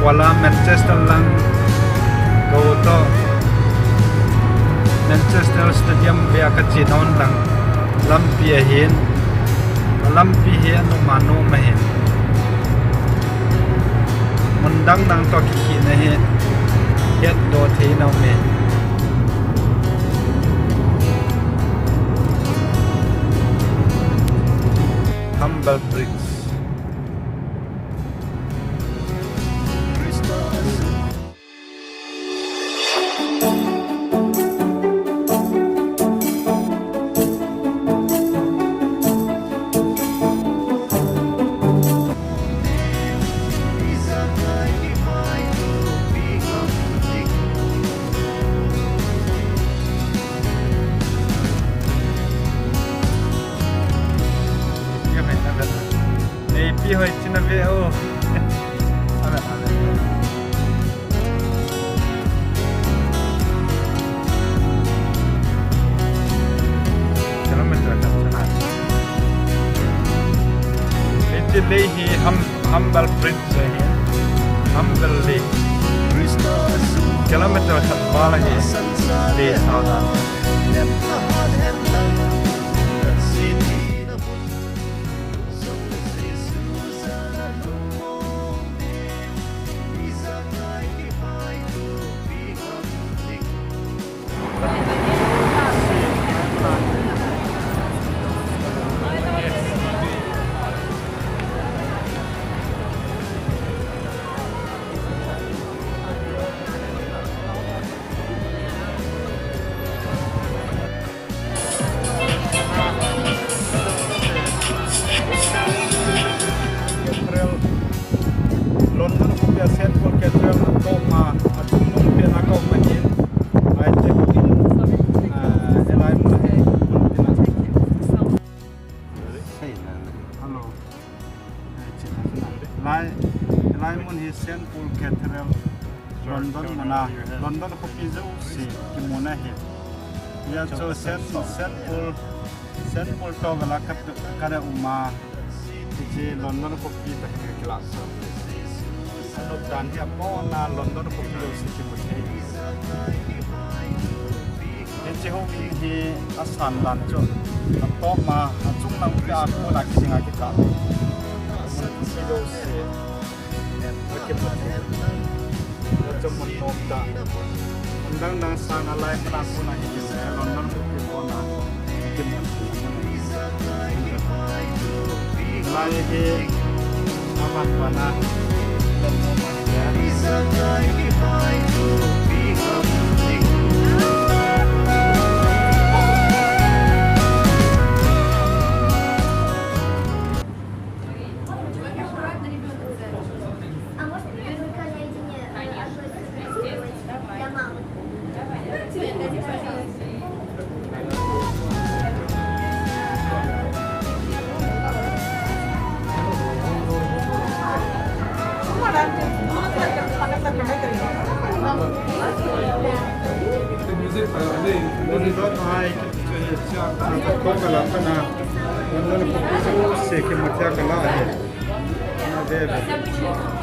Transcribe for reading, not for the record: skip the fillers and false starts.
wala Manchester lang go to Manchester Stadium via kache non lang lampi ahin lampi he anu manu mahin mundang nang to ki na he het do the no me humble bricks pi hoi china ve o ara ara kilometer ka chana ete le hi humble bridge hai humble le kilometer ka bala hi le sauda Central Cathedral London mana London khopi zo si kimona he ya so Central to gala kat kada uma je London khopi ta kelas anu dan ya na London khopi zo si kimona he ho hi asan lan cho to ma chung nang ka ko na kisinga ki ka khopi zo si macam menopda undang nang sana lain pelaku na hihen London khopi bona kimun lai he amat bana dan momen ya London hai ko kala kana London ko se ke matya kala hai na de